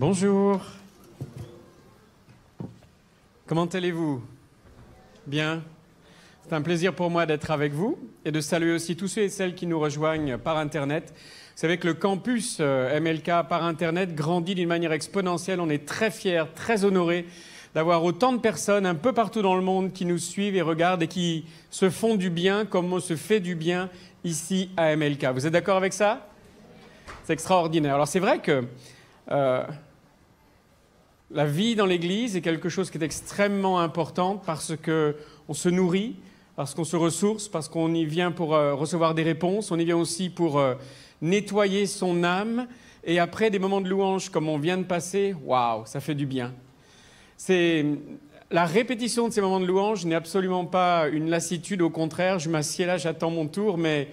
Bonjour. Comment allez-vous? Bien. C'est un plaisir pour moi d'être avec vous et de saluer aussi tous ceux et celles qui nous rejoignent par Internet. Vous savez que le campus MLK par Internet grandit d'une manière exponentielle. On est très fiers, très honorés d'avoir autant de personnes un peu partout dans le monde qui nous suivent et regardent et qui se font du bien comme on se fait du bien ici à MLK. Vous êtes d'accord avec ça? C'est extraordinaire. Alors c'est vrai que la vie dans l'Église est quelque chose qui est extrêmement important parce qu'on se nourrit, parce qu'on se ressource, parce qu'on y vient pour recevoir des réponses, on y vient aussi pour nettoyer son âme. Et après des moments de louange comme on vient de passer, waouh, ça fait du bien. La répétition de ces moments de louange n'est absolument pas une lassitude, au contraire, je m'assieds là, j'attends mon tour, mais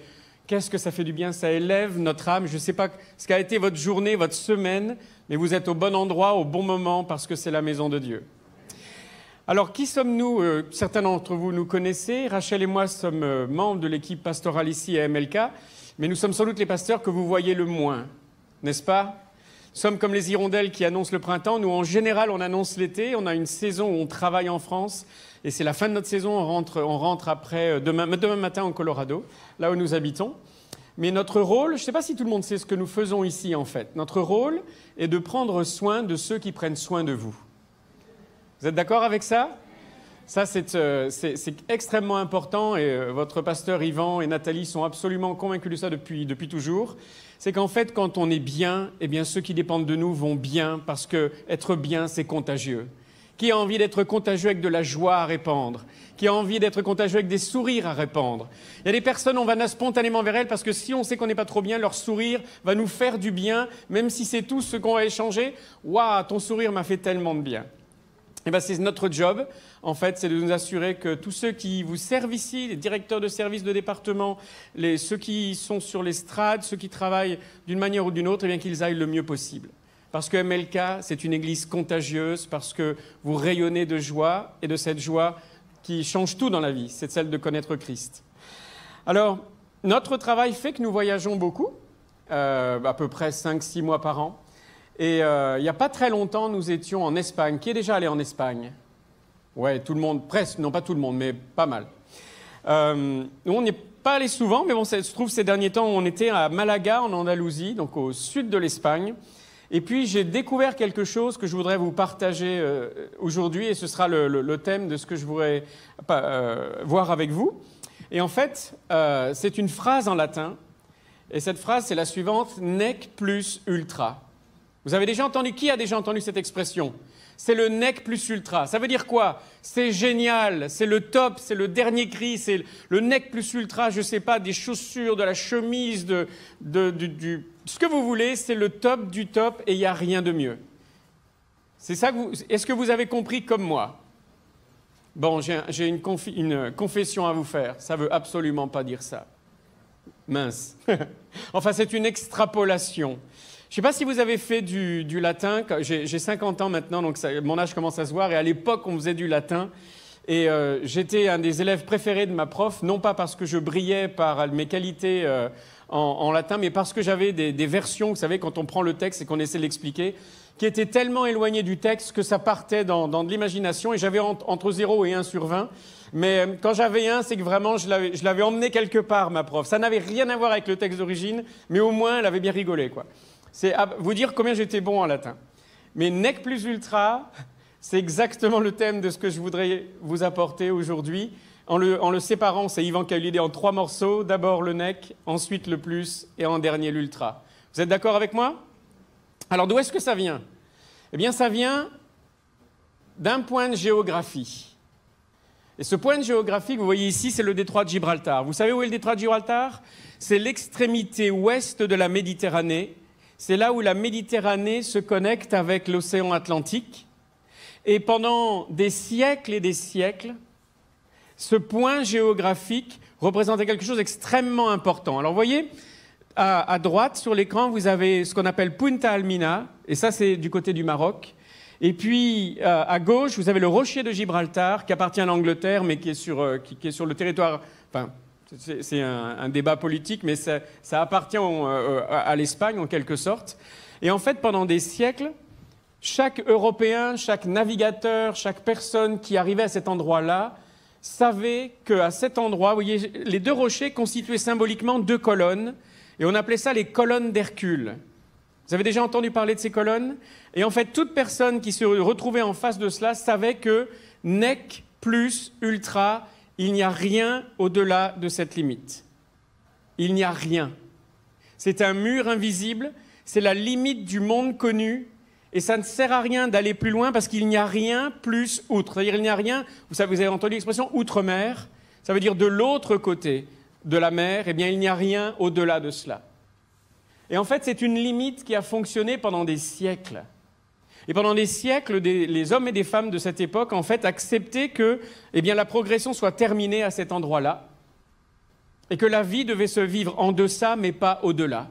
qu'est-ce que ça fait du bien, ça élève notre âme. Je ne sais pas ce qu'a été votre journée, votre semaine, mais vous êtes au bon endroit, au bon moment, parce que c'est la maison de Dieu. Alors, qui sommes-nous? Certains d'entre vous nous connaissez. Rachel et moi sommes membres de l'équipe pastorale ici à MLK, mais nous sommes sans doute les pasteurs que vous voyez le moins, n'est-ce pas? Nous sommes comme les hirondelles qui annoncent le printemps. Nous, en général, on annonce l'été. On a une saison où on travaille en France, et c'est la fin de notre saison. On rentre après demain matin en Colorado, là où nous habitons. Mais notre rôle, je ne sais pas si tout le monde sait ce que nous faisons ici, en fait. Notre rôle est de prendre soin de ceux qui prennent soin de vous. Vous êtes d'accord avec ça? Ça, c'est extrêmement important et votre pasteur Yvan et Nathalie sont absolument convaincus de ça depuis toujours. C'est qu'en fait, quand on est bien, eh bien, ceux qui dépendent de nous vont bien parce que être bien, c'est contagieux. Qui a envie d'être contagieux avec de la joie à répandre? Qui a envie d'être contagieux avec des sourires à répandre? Il y a des personnes, on va spontanément vers elles parce que si on sait qu'on n'est pas trop bien, leur sourire va nous faire du bien, même si c'est tout ce qu'on va échanger. Waouh, ton sourire m'a fait tellement de bien. Et bien, c'est notre job, en fait, c'est de nous assurer que tous ceux qui vous servent ici, les directeurs de services de département, ceux qui sont sur l'estrade, ceux qui travaillent d'une manière ou d'une autre, eh bien, qu'ils aillent le mieux possible. Parce que MLK, c'est une église contagieuse, parce que vous rayonnez de joie, et de cette joie qui change tout dans la vie, c'est celle de connaître Christ. Alors, notre travail fait que nous voyageons beaucoup, à peu près 5-6 mois par an. Et il n'y a pas très longtemps, nous étions en Espagne. Qui est déjà allé en Espagne? Ouais, tout le monde, presque, non pas tout le monde, mais pas mal. Nous, on n'y est pas allé souvent, mais bon, ça se trouve, ces derniers temps, on était à Malaga, en Andalousie, donc au sud de l'Espagne. Et puis, j'ai découvert quelque chose que je voudrais vous partager aujourd'hui, et ce sera le thème de ce que je voudrais voir avec vous. Et en fait, c'est une phrase en latin, et cette phrase, c'est la suivante, « nec plus ultra ». Vous avez déjà entendu, qui a déjà entendu cette expression? C'est le nec plus ultra. Ça veut dire quoi? C'est génial, c'est le top, c'est le dernier cri, c'est le nec plus ultra, je ne sais pas, des chaussures, de la chemise, ce que vous voulez, c'est le top du top et il n'y a rien de mieux. C'est ça que est-ce que vous avez compris comme moi? Bon, j'ai une confession à vous faire, ça ne veut absolument pas dire ça. Mince. Enfin, c'est une extrapolation. Je ne sais pas si vous avez fait du latin, j'ai 50 ans maintenant, donc mon âge commence à se voir, et à l'époque, on faisait du latin, et j'étais un des élèves préférés de ma prof, non pas parce que je brillais par mes qualités en latin, mais parce que j'avais des versions, vous savez, quand on prend le texte et qu'on essaie de l'expliquer, qui étaient tellement éloignées du texte que ça partait dans de l'imagination, et j'avais entre 0 et 1 sur 20, mais quand j'avais 1, c'est que vraiment, je l'avais emmené quelque part, ma prof. Ça n'avait rien à voir avec le texte d'origine, mais au moins, elle avait bien rigolé, quoi. C'est à vous dire combien j'étais bon en latin. Mais nec plus ultra, c'est exactement le thème de ce que je voudrais vous apporter aujourd'hui. En le séparant, c'est Yvan qui a eu l'idée en 3 morceaux. D'abord le nec, ensuite le plus et en dernier l'ultra. Vous êtes d'accord avec moi? Alors d'où est-ce que ça vient? Eh bien ça vient d'un point de géographie. Et ce point de géographie que vous voyez ici, c'est le détroit de Gibraltar. Vous savez où est le détroit de Gibraltar? C'est l'extrémité ouest de la Méditerranée. C'est là où la Méditerranée se connecte avec l'océan Atlantique. Et pendant des siècles et des siècles, ce point géographique représentait quelque chose d'extrêmement important. Alors, vous voyez, à droite, sur l'écran, vous avez ce qu'on appelle Punta Almina, et ça, c'est du côté du Maroc. Et puis, à gauche, vous avez le rocher de Gibraltar, qui appartient à l'Angleterre, mais qui est sur le territoire... Enfin, c'est un débat politique, mais ça appartient à l'Espagne, en quelque sorte. Et en fait, pendant des siècles, Chaque Européen, chaque navigateur, chaque personne qui arrivait à cet endroit-là savait qu'à cet endroit, vous voyez, les deux rochers constituaient symboliquement deux colonnes, et on appelait ça les colonnes d'Hercule. Vous avez déjà entendu parler de ces colonnes? Et en fait, toute personne qui se retrouvait en face de cela savait que nec plus ultra, il n'y a rien au-delà de cette limite. Il n'y a rien. C'est un mur invisible, c'est la limite du monde connu, et ça ne sert à rien d'aller plus loin parce qu'il n'y a rien plus outre. C'est-à-dire il n'y a rien, vous avez entendu l'expression outre-mer, ça veut dire de l'autre côté de la mer, eh bien il n'y a rien au-delà de cela. Et en fait, c'est une limite qui a fonctionné pendant des siècles. Et pendant des siècles, les hommes et des femmes de cette époque, en fait, acceptaient que eh bien, la progression soit terminée à cet endroit-là, et que la vie devait se vivre en deçà, mais pas au-delà.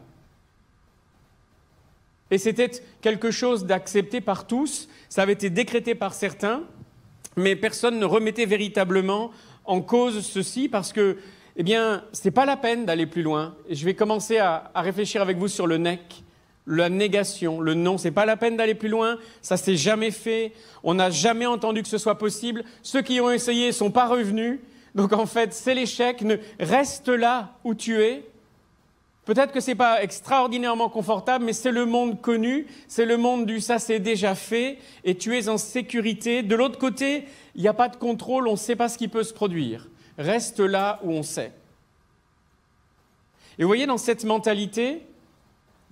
Et c'était quelque chose d'accepté par tous, ça avait été décrété par certains, mais personne ne remettait véritablement en cause ceci, parce que, eh bien, ce n'est pas la peine d'aller plus loin. Et je vais commencer à réfléchir avec vous sur le nec, la négation, le non. Ce n'est pas la peine d'aller plus loin, ça ne s'est jamais fait, on n'a jamais entendu que ce soit possible. Ceux qui ont essayé ne sont pas revenus, donc en fait, c'est l'échec. Reste là où tu es. Peut-être que ce n'est pas extraordinairement confortable, mais c'est le monde connu, c'est le monde du « ça c'est déjà fait » et tu es en sécurité. De l'autre côté, il n'y a pas de contrôle, on ne sait pas ce qui peut se produire. Reste là où on sait. Et vous voyez, dans cette mentalité,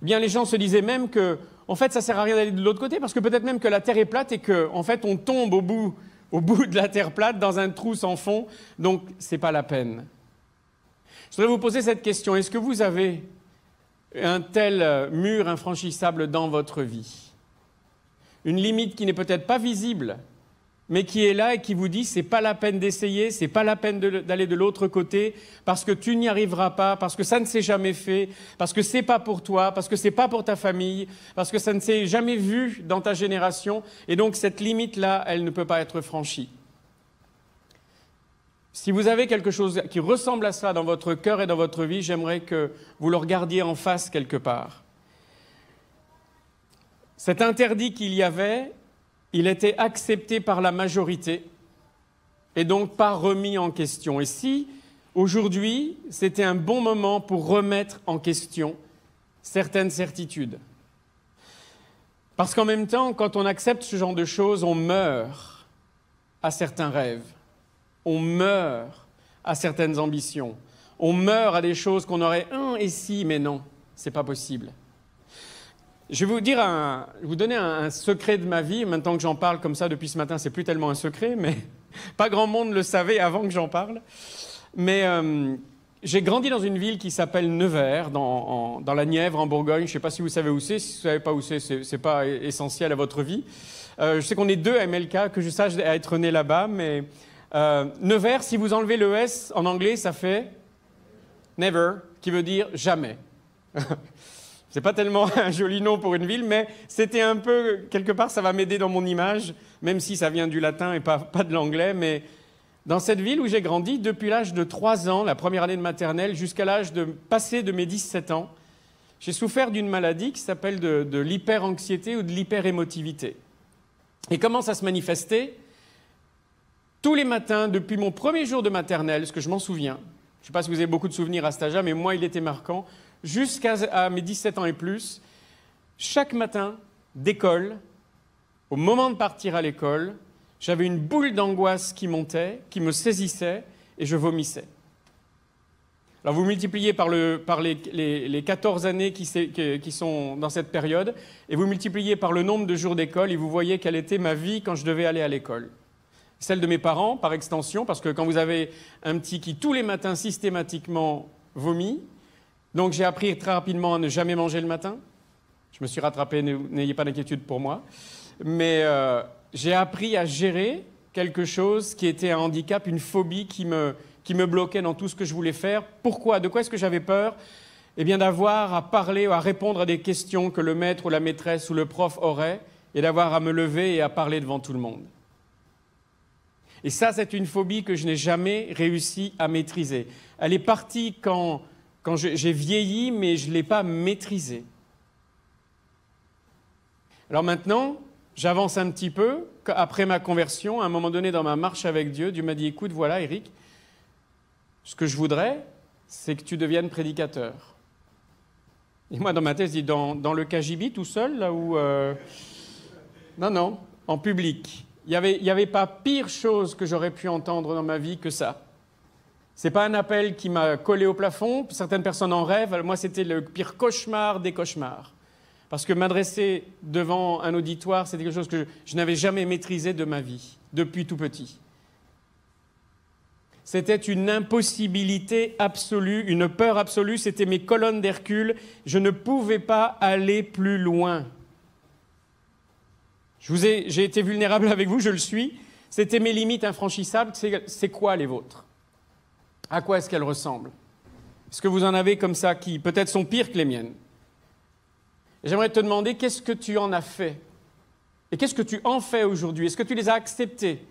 eh bien, les gens se disaient même que, en fait, ça ne sert à rien d'aller de l'autre côté, parce que peut-être même que la Terre est plate et qu'en fait, on tombe au bout de la Terre plate, dans un trou sans fond, donc ce n'est pas la peine. Je voudrais vous poser cette question. Est-ce que vous avez un tel mur infranchissable dans votre vie? Une limite qui n'est peut-être pas visible, mais qui est là et qui vous dit « c'est pas la peine d'essayer, c'est pas la peine d'aller de l'autre côté, parce que tu n'y arriveras pas, parce que ça ne s'est jamais fait, parce que c'est pas pour toi, parce que c'est pas pour ta famille, parce que ça ne s'est jamais vu dans ta génération, et donc cette limite-là, elle ne peut pas être franchie. » Si vous avez quelque chose qui ressemble à ça dans votre cœur et dans votre vie, j'aimerais que vous le regardiez en face quelque part. Cet interdit qu'il y avait, il était accepté par la majorité et donc pas remis en question. Et si, aujourd'hui, c'était un bon moment pour remettre en question certaines certitudes. Parce qu'en même temps, quand on accepte ce genre de choses, on meurt à certains rêves. On meurt à certaines ambitions. On meurt à des choses qu'on aurait et si, mais non, c'est pas possible. Je vais vous donner un secret de ma vie. Maintenant que j'en parle comme ça depuis ce matin, c'est plus tellement un secret, mais pas grand monde le savait avant que j'en parle. Mais j'ai grandi dans une ville qui s'appelle Nevers, dans la Nièvre, en Bourgogne. Je ne sais pas si vous savez où c'est. Si vous ne savez pas où c'est, ce n'est pas essentiel à votre vie. Je sais qu'on est deux à MLK, que je sache à être né là-bas, mais Nevers, si vous enlevez le S en anglais, ça fait never, qui veut dire jamais. C'est pas tellement un joli nom pour une ville, mais c'était un peu, quelque part, ça va m'aider dans mon image, même si ça vient du latin et pas de l'anglais, mais dans cette ville où j'ai grandi, depuis l'âge de 3 ans, la première année de maternelle, jusqu'à l'âge de passer de mes 17 ans, j'ai souffert d'une maladie qui s'appelle de l'hyperanxiété ou de l'hyperémotivité. Et comment ça se manifestait? Tous les matins, depuis mon premier jour de maternelle, parce que je m'en souviens, je ne sais pas si vous avez beaucoup de souvenirs à cet âge-là, mais moi, il était marquant, jusqu'à mes 17 ans et plus, chaque matin d'école, au moment de partir à l'école, j'avais une boule d'angoisse qui montait, qui me saisissait, et je vomissais. Alors vous multipliez par les 14 années qui sont dans cette période, et vous multipliez par le nombre de jours d'école, et vous voyez quelle était ma vie quand je devais aller à l'école. Celle de mes parents, par extension, parce que quand vous avez un petit qui, tous les matins, systématiquement vomit, donc j'ai appris très rapidement à ne jamais manger le matin. Je me suis rattrapé, n'ayez pas d'inquiétude pour moi. Mais j'ai appris à gérer quelque chose qui était un handicap, une phobie qui me bloquait dans tout ce que je voulais faire. Pourquoi? De quoi est-ce que j'avais peur? Eh bien d'avoir à parler ou à répondre à des questions que le maître ou la maîtresse ou le prof aurait, et d'avoir à me lever et à parler devant tout le monde. Et ça, c'est une phobie que je n'ai jamais réussi à maîtriser. Elle est partie quand j'ai vieilli, mais je ne l'ai pas maîtrisée. Alors maintenant, j'avance un petit peu. Après ma conversion, à un moment donné dans ma marche avec Dieu, Dieu m'a dit, écoute, voilà Eric, ce que je voudrais, c'est que tu deviennes prédicateur. Et moi, dans ma tête, je dis, dans le KGB, tout seul, là où... Non, en public. Il n'y avait pas pire chose que j'aurais pu entendre dans ma vie que ça. Ce n'est pas un appel qui m'a collé au plafond, certaines personnes en rêvent, moi c'était le pire cauchemar des cauchemars. Parce que m'adresser devant un auditoire, c'était quelque chose que je n'avais jamais maîtrisé de ma vie, depuis tout petit. C'était une impossibilité absolue, une peur absolue, c'était mes colonnes d'Hercule, je ne pouvais pas aller plus loin. J'ai été vulnérable avec vous, je le suis, c'était mes limites infranchissables, c'est quoi les vôtres ? À quoi est-ce qu'elles ressemblent ? Est-ce que vous en avez comme ça qui peut-être sont pires que les miennes ? Et j'aimerais te demander qu'est-ce que tu en as fait ? Et qu'est-ce que tu en fais aujourd'hui ? Est-ce que tu les as acceptés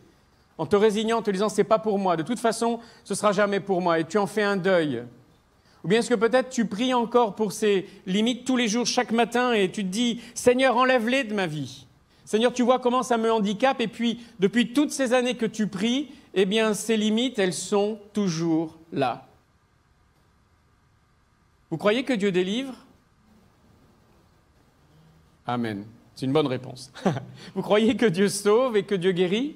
en te résignant, en te disant « c'est pas pour moi, de toute façon, ce sera jamais pour moi » et tu en fais un deuil ? Ou bien est-ce que peut-être tu pries encore pour ces limites tous les jours, chaque matin et tu te dis « Seigneur, enlève-les de ma vie ». Seigneur, tu vois comment ça me handicape et puis depuis toutes ces années que tu pries, eh bien, ces limites, elles sont toujours là. Vous croyez que Dieu délivre ? Amen. C'est une bonne réponse. Vous croyez que Dieu sauve et que Dieu guérit ?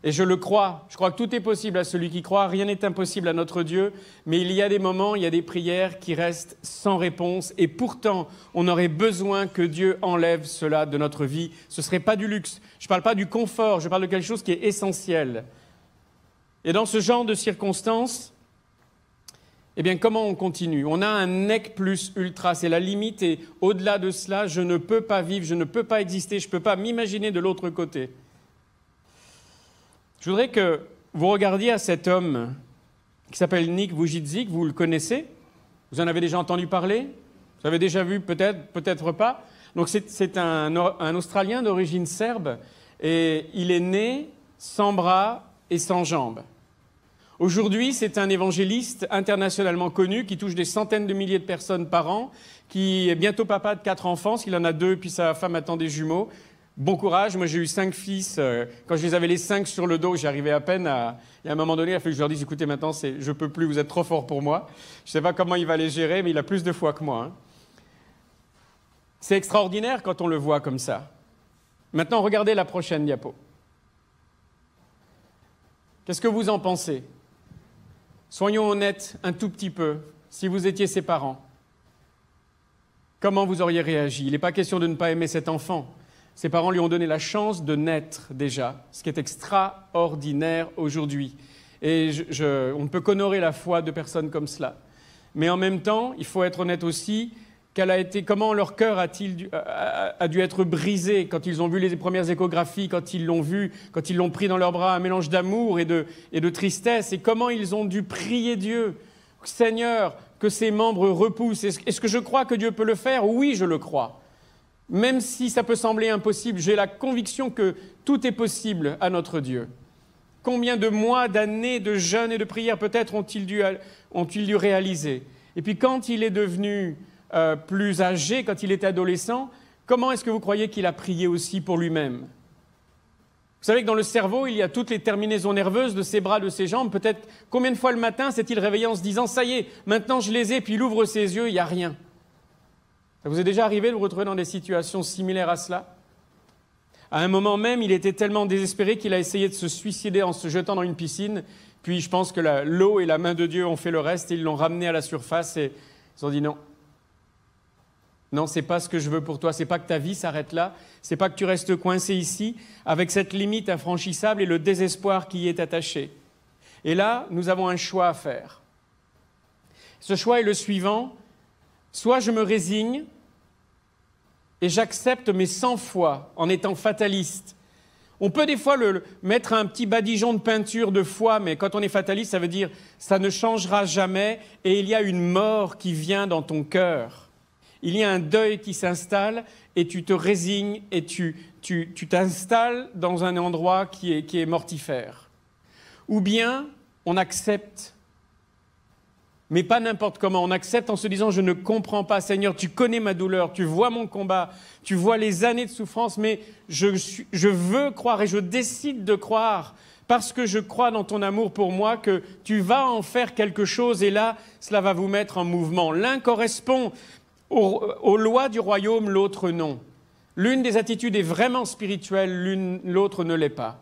Et je le crois. Je crois que tout est possible à celui qui croit. Rien n'est impossible à notre Dieu. Mais il y a des moments, il y a des prières qui restent sans réponse. Et pourtant, on aurait besoin que Dieu enlève cela de notre vie. Ce ne serait pas du luxe. Je ne parle pas du confort. Je parle de quelque chose qui est essentiel. Et dans ce genre de circonstances, eh bien, comment on continue ? On a un nec plus ultra, c'est la limite et au-delà de cela, je ne peux pas vivre, je ne peux pas exister, je ne peux pas m'imaginer de l'autre côté. Je voudrais que vous regardiez à cet homme qui s'appelle Nick Vujicic, vous le connaissez ? Vous en avez déjà entendu parler ? Vous avez déjà vu peut-être, peut-être pas ? Donc c'est un Australien d'origine serbe et il est né sans bras et sans jambes. Aujourd'hui, c'est un évangéliste internationalement connu qui touche des centaines de milliers de personnes par an, qui est bientôt papa de 4 enfants, parce qu'il en a 2, puis sa femme attend des jumeaux. Bon courage, moi j'ai eu 5 fils. Quand je les avais les 5 sur le dos, j'arrivais à peine à... Et à un moment donné, il a fallu que je leur dise, écoutez, maintenant, je ne peux plus, vous êtes trop forts pour moi. Je ne sais pas comment il va les gérer, mais il a plus de foi que moi. Hein. C'est extraordinaire quand on le voit comme ça. Maintenant, regardez la prochaine diapo. Qu'est-ce que vous en pensez ? Soyons honnêtes un tout petit peu, si vous étiez ses parents. Comment vous auriez réagi ? Il n'est pas question de ne pas aimer cet enfant. Ses parents lui ont donné la chance de naître déjà, ce qui est extraordinaire aujourd'hui. Et on ne peut qu'honorer la foi de personnes comme cela. Mais en même temps, il faut être honnête aussi, comment leur cœur a dû être brisé quand ils ont vu les premières échographies, quand ils l'ont vu, quand ils l'ont pris dans leurs bras, un mélange d'amour et de tristesse, et comment ils ont dû prier Dieu. Seigneur, que ces membres repoussent. Est-ce que je crois que Dieu peut le faire ? Oui, je le crois. Même si ça peut sembler impossible, j'ai la conviction que tout est possible à notre Dieu. Combien de mois, d'années, de jeûnes et de prières peut-être ont-ils dû réaliser ? Et puis quand il est devenu plus âgé, quand il était adolescent, comment est-ce que vous croyez qu'il a prié aussi pour lui-même ? Vous savez que dans le cerveau, il y a toutes les terminaisons nerveuses de ses bras, de ses jambes. Peut-être combien de fois le matin s'est-il réveillé en se disant « ça y est, maintenant je les ai », puis il ouvre ses yeux, il n'y a rien. Ça vous est déjà arrivé de vous retrouver dans des situations similaires à cela ? À un moment même, il était tellement désespéré qu'il a essayé de se suicider en se jetant dans une piscine. Puis je pense que l'eau et la main de Dieu ont fait le reste et ils l'ont ramené à la surface et ils ont dit non. Non, ce n'est pas ce que je veux pour toi. Ce n'est pas que ta vie s'arrête là. Ce n'est pas que tu restes coincé ici avec cette limite infranchissable et le désespoir qui y est attaché. Et là, nous avons un choix à faire. Ce choix est le suivant. Soit je me résigne et j'accepte mes 100 fois en étant fataliste. On peut des fois mettre un petit badigeon de peinture de foi, mais quand on est fataliste, ça veut dire ça ne changera jamais et il y a une mort qui vient dans ton cœur. Il y a un deuil qui s'installe et tu te résignes et tu t'installes dans un endroit qui est mortifère. Ou bien on accepte Mais pas n'importe comment. On accepte en se disant « Je ne comprends pas, Seigneur, tu connais ma douleur, tu vois mon combat, tu vois les années de souffrance, mais je veux croire et je décide de croire parce que je crois dans ton amour pour moi que tu vas en faire quelque chose et là, cela va vous mettre en mouvement. » L'un correspond aux lois du royaume, l'autre non. L'une des attitudes est vraiment spirituelle, l'autre ne l'est pas.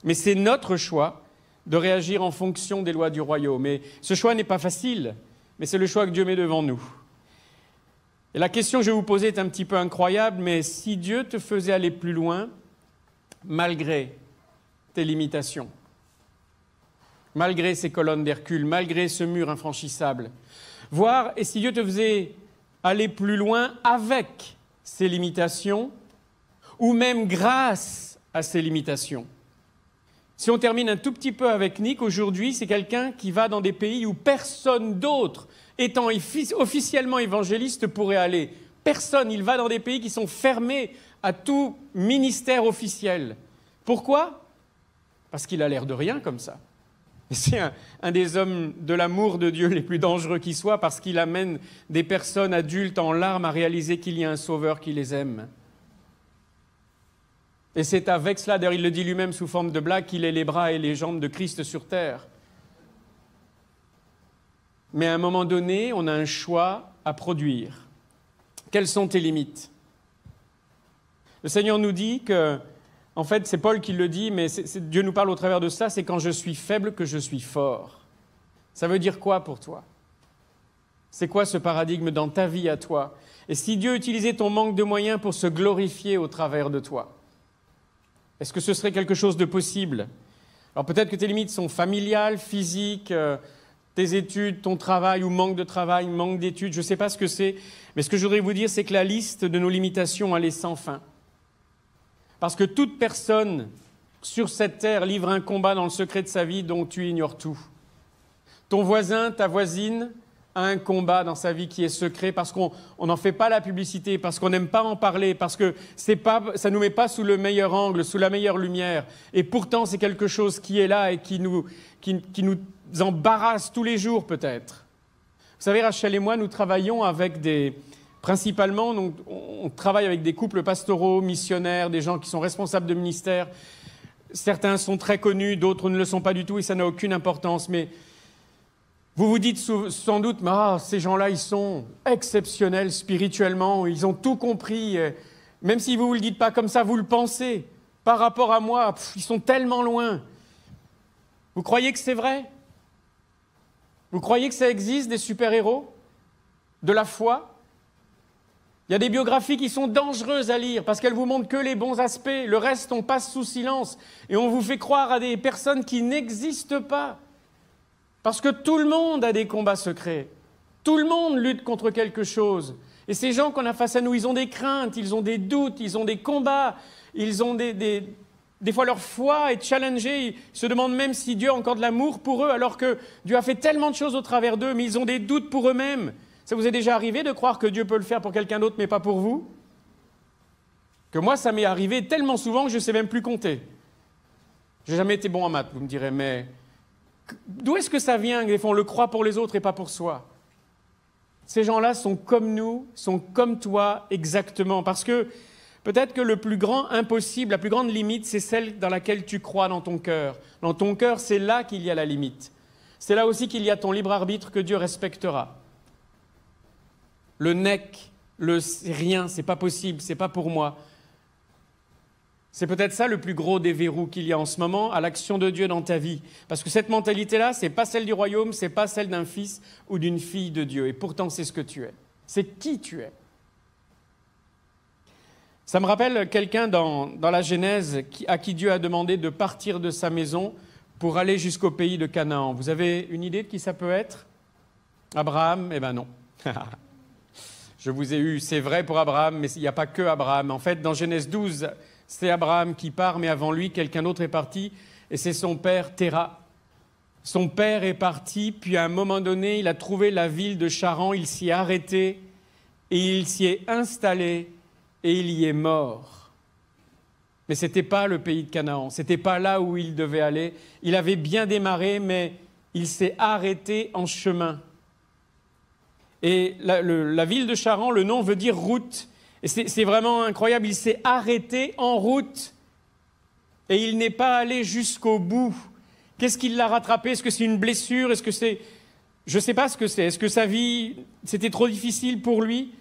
Mais c'est notre choix de réagir en fonction des lois du royaume. Et ce choix n'est pas facile, mais c'est le choix que Dieu met devant nous. Et la question que je vais vous poser est un petit peu incroyable, mais si Dieu te faisait aller plus loin, malgré tes limitations, malgré ces colonnes d'Hercule, malgré ce mur infranchissable, voire, et si Dieu te faisait aller plus loin avec ces limitations, ou même grâce à ces limitations. Si on termine un tout petit peu avec Nick, aujourd'hui, c'est quelqu'un qui va dans des pays où personne d'autre, étant officiellement évangéliste, pourrait aller. Personne, il va dans des pays qui sont fermés à tout ministère officiel. Pourquoi ? Parce qu'il a l'air de rien comme ça. C'est un des hommes de l'amour de Dieu les plus dangereux qui soit, parce qu'il amène des personnes adultes en larmes à réaliser qu'il y a un sauveur qui les aime. Et c'est avec cela, d'ailleurs il le dit lui-même sous forme de blague, qu'il est les bras et les jambes de Christ sur terre. Mais à un moment donné, on a un choix à produire. Quelles sont tes limites ? Le Seigneur nous dit que, en fait, c'est Paul qui le dit, mais Dieu nous parle au travers de ça, c'est quand je suis faible que je suis fort. Ça veut dire quoi pour toi ? C'est quoi ce paradigme dans ta vie à toi ? Et si Dieu utilisait ton manque de moyens pour se glorifier au travers de toi ? Est-ce que ce serait quelque chose de possible ? Alors peut-être que tes limites sont familiales, physiques, tes études, ton travail ou manque de travail, manque d'études, je ne sais pas ce que c'est. Mais ce que je voudrais vous dire, c'est que la liste de nos limitations, elle est sans fin. Parce que toute personne sur cette terre livre un combat dans le secret de sa vie dont tu ignores tout. Ton voisin, ta voisine a un combat dans sa vie qui est secret parce qu'on n'en fait pas la publicité, parce qu'on n'aime pas en parler, parce que ça ne nous met pas sous le meilleur angle, sous la meilleure lumière. Et pourtant, c'est quelque chose qui est là et qui nous embarrasse tous les jours peut-être. Vous savez, Rachel et moi, nous travaillons avec principalement, donc, on travaille avec des couples pastoraux, missionnaires, des gens qui sont responsables de ministères. Certains sont très connus, d'autres ne le sont pas du tout et ça n'a aucune importance. Mais vous vous dites sans doute, ces gens-là, ils sont exceptionnels spirituellement, ils ont tout compris. Même si vous ne le dites pas comme ça, vous le pensez. Par rapport à moi, ils sont tellement loin. Vous croyez que c'est vrai ? Vous croyez que ça existe, des super-héros ? De la foi ? Il y a des biographies qui sont dangereuses à lire parce qu'elles vous montrent que les bons aspects. Le reste, on passe sous silence. Et on vous fait croire à des personnes qui n'existent pas. Parce que tout le monde a des combats secrets. Tout le monde lutte contre quelque chose. Et ces gens qu'on a face à nous, ils ont des craintes, ils ont des doutes, ils ont des combats, ils ont des fois leur foi est challengée. Ils se demandent même si Dieu a encore de l'amour pour eux, alors que Dieu a fait tellement de choses au travers d'eux, mais ils ont des doutes pour eux-mêmes. Ça vous est déjà arrivé de croire que Dieu peut le faire pour quelqu'un d'autre, mais pas pour vous ? Que moi, ça m'est arrivé tellement souvent que je ne sais même plus compter. Je n'ai jamais été bon en maths, vous me direz, mais d'où est-ce que ça vient, des fois, on le croit pour les autres et pas pour soi ? Ces gens-là sont comme nous, sont comme toi exactement, parce que peut-être que le plus grand impossible, la plus grande limite, c'est celle dans laquelle tu crois dans ton cœur. Dans ton cœur, c'est là qu'il y a la limite. C'est là aussi qu'il y a ton libre arbitre que Dieu respectera. Le nec, le rien, c'est pas possible, c'est pas pour moi. C'est peut-être ça le plus gros des verrous qu'il y a en ce moment à l'action de Dieu dans ta vie. Parce que cette mentalité-là, c'est pas celle du royaume, c'est pas celle d'un fils ou d'une fille de Dieu. Et pourtant, c'est ce que tu es. C'est qui tu es. Ça me rappelle quelqu'un dans la Genèse à qui Dieu a demandé de partir de sa maison pour aller jusqu'au pays de Canaan. Vous avez une idée de qui ça peut être ? Abraham ? Eh bien non. Je vous ai eu, c'est vrai pour Abraham, mais il n'y a pas que Abraham. En fait, dans Genèse 12, c'est Abraham qui part, mais avant lui, quelqu'un d'autre est parti, et c'est son père, Téra. Son père est parti, puis à un moment donné, il a trouvé la ville de Charan, il s'y est arrêté, et il s'y est installé, et il y est mort. Mais ce n'était pas le pays de Canaan, ce n'était pas là où il devait aller. Il avait bien démarré, mais il s'est arrêté en chemin. Et la ville de Charan, le nom veut dire route. Et c'est vraiment incroyable, il s'est arrêté en route. Et il n'est pas allé jusqu'au bout. Qu'est-ce qui l'a rattrapé? Est-ce que c'est une blessure? Est-ce que c'est... Je ne sais pas ce que c'est. Est-ce que sa vie, c'était trop difficile pour lui?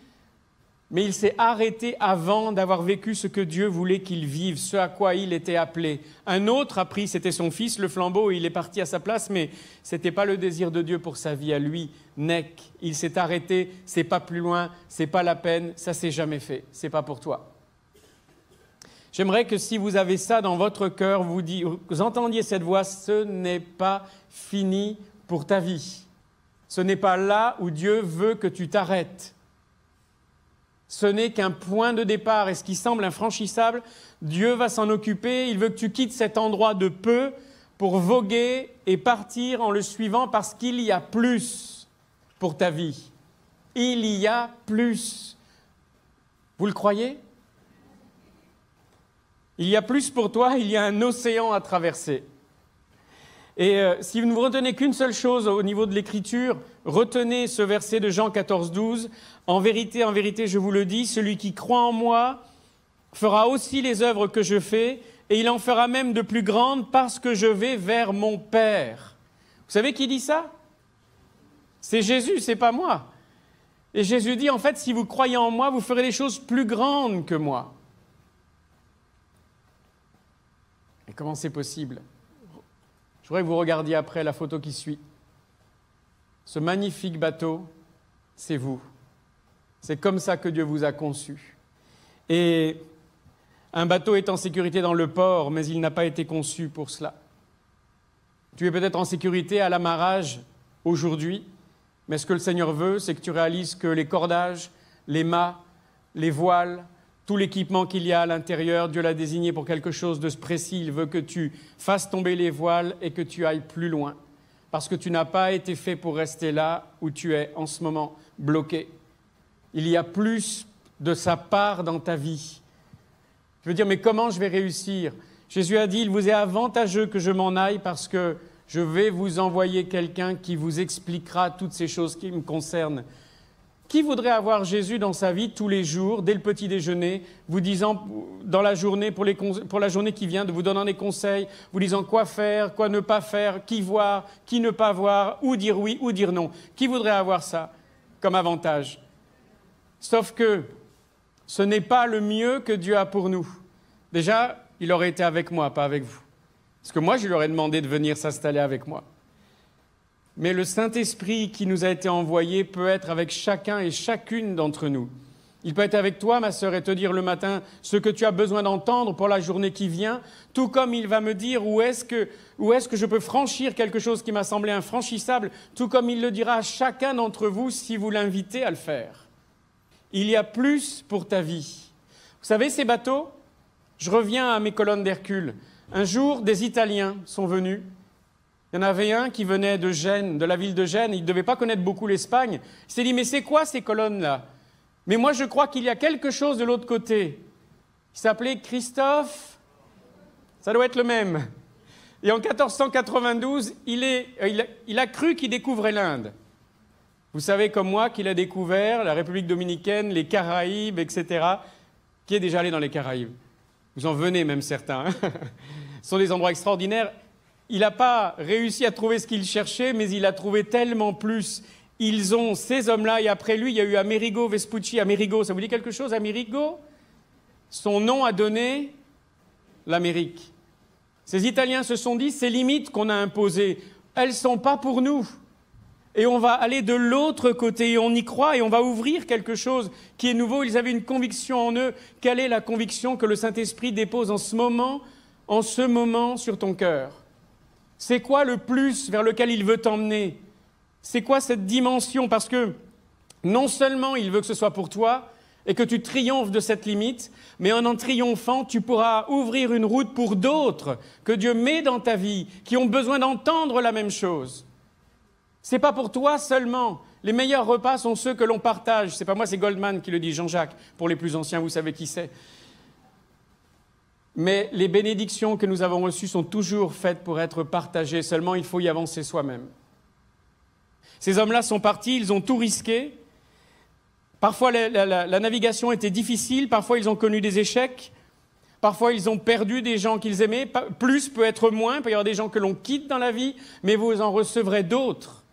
Mais il s'est arrêté avant d'avoir vécu ce que Dieu voulait qu'il vive, ce à quoi il était appelé. Un autre a pris, c'était son fils, le flambeau, et il est parti à sa place, mais ce n'était pas le désir de Dieu pour sa vie à lui. Nec, il s'est arrêté, c'est pas plus loin, c'est pas la peine, ça s'est jamais fait, c'est pas pour toi. J'aimerais que si vous avez ça dans votre cœur, vous entendiez cette voix, ce n'est pas fini pour ta vie. Ce n'est pas là où Dieu veut que tu t'arrêtes. Ce n'est qu'un point de départ, et ce qui semble infranchissable, Dieu va s'en occuper, il veut que tu quittes cet endroit de peu pour voguer et partir en le suivant parce qu'il y a plus pour ta vie. Il y a plus. Vous le croyez? Il y a plus pour toi, il y a un océan à traverser. Et si vous ne vous retenez qu'une seule chose au niveau de l'Écriture, retenez ce verset de Jean 14, 12. En vérité, je vous le dis, celui qui croit en moi fera aussi les œuvres que je fais, et il en fera même de plus grandes parce que je vais vers mon Père. Vous savez qui dit ça? C'est Jésus, c'est pas moi. Et Jésus dit, en fait, si vous croyez en moi, vous ferez des choses plus grandes que moi. Et comment c'est possible? Je voudrais que vous regardiez après la photo qui suit. Ce magnifique bateau, c'est vous. C'est comme ça que Dieu vous a conçu. Et un bateau est en sécurité dans le port, mais il n'a pas été conçu pour cela. Tu es peut-être en sécurité à l'amarrage aujourd'hui, mais ce que le Seigneur veut, c'est que tu réalises que les cordages, les mâts, les voiles, tout l'équipement qu'il y a à l'intérieur, Dieu l'a désigné pour quelque chose de précis. Il veut que tu fasses tomber les voiles et que tu ailles plus loin. Parce que tu n'as pas été fait pour rester là où tu es en ce moment, bloqué. Il y a plus de sa part dans ta vie. Je veux dire, mais comment je vais réussir? Jésus a dit, il vous est avantageux que je m'en aille parce que je vais vous envoyer quelqu'un qui vous expliquera toutes ces choses qui me concernent. Qui voudrait avoir Jésus dans sa vie tous les jours, dès le petit déjeuner, vous disant dans la journée, pour la journée qui vient, de vous donnant des conseils, vous disant quoi faire, quoi ne pas faire, qui voir, qui ne pas voir, où dire oui, où dire non. Qui voudrait avoir ça comme avantage? Sauf que ce n'est pas le mieux que Dieu a pour nous. Déjà, il aurait été avec moi, pas avec vous. Parce que moi, je lui aurais demandé de venir s'installer avec moi. Mais le Saint-Esprit qui nous a été envoyé peut être avec chacun et chacune d'entre nous. Il peut être avec toi, ma sœur, et te dire le matin ce que tu as besoin d'entendre pour la journée qui vient, tout comme il va me dire où est-ce que je peux franchir quelque chose qui m'a semblé infranchissable, tout comme il le dira à chacun d'entre vous si vous l'invitez à le faire. Il y a plus pour ta vie. Vous savez, ces bateaux, je reviens à mes colonnes d'Hercule. Un jour, des Italiens sont venus. Il y en avait un qui venait de Gênes, de la ville de Gênes. Il ne devait pas connaître beaucoup l'Espagne. Il s'est dit, mais c'est quoi ces colonnes-là? Mais moi, je crois qu'il y a quelque chose de l'autre côté. Il s'appelait Christophe. Ça doit être le même. Et en 1492, il a cru qu'il découvrait l'Inde. Vous savez comme moi qu'il a découvert la République dominicaine, les Caraïbes, etc. Qui est déjà allé dans les Caraïbes? Vous en venez même certains. Hein. Ce sont des endroits extraordinaires. Il n'a pas réussi à trouver ce qu'il cherchait, mais il a trouvé tellement plus. Ils ont, ces hommes-là, et après lui, il y a eu Amerigo Vespucci. Amerigo, ça vous dit quelque chose, Amerigo? Son nom a donné l'Amérique. Ces Italiens se sont dit, ces limites qu'on a imposées, elles ne sont pas pour nous. Et on va aller de l'autre côté, et on y croit, et on va ouvrir quelque chose qui est nouveau. Ils avaient une conviction en eux. Quelle est la conviction que le Saint-Esprit dépose en ce moment sur ton cœur? C'est quoi le plus vers lequel il veut t'emmener? C'est quoi cette dimension? Parce que non seulement il veut que ce soit pour toi et que tu triomphes de cette limite, mais en triomphant, tu pourras ouvrir une route pour d'autres que Dieu met dans ta vie, qui ont besoin d'entendre la même chose. Ce n'est pas pour toi seulement. Les meilleurs repas sont ceux que l'on partage. Ce n'est pas moi, c'est Goldman qui le dit, Jean-Jacques. Pour les plus anciens, vous savez qui c'est. Mais les bénédictions que nous avons reçues sont toujours faites pour être partagées. Seulement, il faut y avancer soi-même. Ces hommes-là sont partis, ils ont tout risqué. Parfois, la navigation était difficile, parfois ils ont connu des échecs, parfois ils ont perdu des gens qu'ils aimaient. Plus peut être moins, il peut y avoir des gens que l'on quitte dans la vie, mais vous en recevrez d'autres.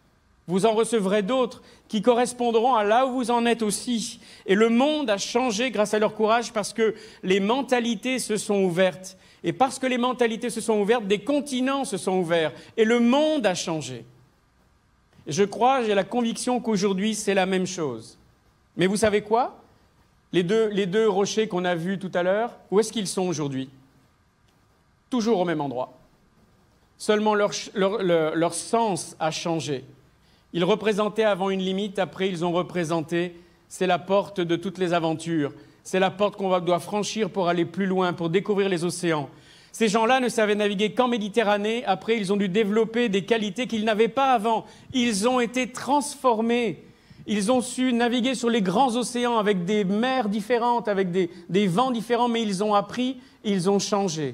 Vous en recevrez d'autres qui correspondront à là où vous en êtes aussi. Et le monde a changé grâce à leur courage parce que les mentalités se sont ouvertes. Et parce que les mentalités se sont ouvertes, des continents se sont ouverts. Et le monde a changé. Et je crois, j'ai la conviction qu'aujourd'hui, c'est la même chose. Mais vous savez quoi? Les deux rochers qu'on a vus tout à l'heure, où est-ce qu'ils sont aujourd'hui? Toujours au même endroit. Seulement leur sens a changé. Ils représentaient avant une limite, après ils ont représenté, c'est la porte de toutes les aventures. C'est la porte qu'on doit franchir pour aller plus loin, pour découvrir les océans. Ces gens-là ne savaient naviguer qu'en Méditerranée, après ils ont dû développer des qualités qu'ils n'avaient pas avant. Ils ont été transformés. Ils ont su naviguer sur les grands océans avec des mers différentes, avec des vents différents, mais ils ont appris, ils ont changé.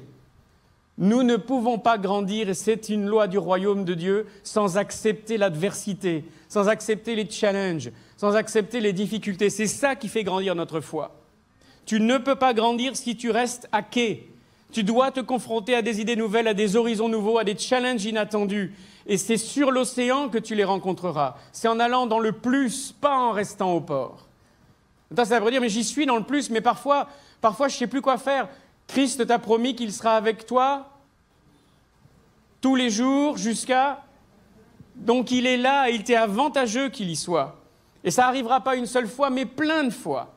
Nous ne pouvons pas grandir, et c'est une loi du royaume de Dieu, sans accepter l'adversité, sans accepter les challenges, sans accepter les difficultés. C'est ça qui fait grandir notre foi. Tu ne peux pas grandir si tu restes à quai. Tu dois te confronter à des idées nouvelles, à des horizons nouveaux, à des challenges inattendus. Et c'est sur l'océan que tu les rencontreras. C'est en allant dans le plus, pas en restant au port. Ça veut dire, mais j'y suis dans le plus, mais parfois je ne sais plus quoi faire. Christ t'a promis qu'il sera avec toi tous les jours jusqu'à... Donc il est là et il t'est avantageux qu'il y soit. Et ça n'arrivera pas une seule fois, mais plein de fois.